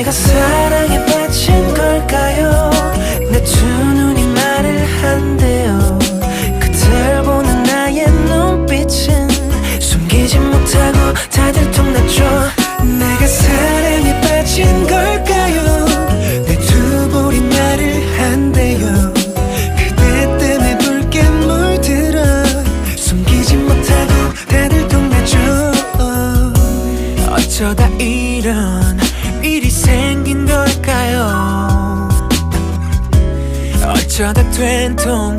내가 사랑에 빠진 걸까요? 내 두 눈이 말을 한대요. 그댈 보는 나의 눈빛은 숨기지 못하고 다들 통났죠. 내가 사랑에 빠진 걸까요? 내 두 볼이 말을 한대요. 그대 때문에 붉게 물들어 숨기지 못하고 다들 통났죠. 어쩌다 이런 일이 생긴 걸까요? 어쩌다 된통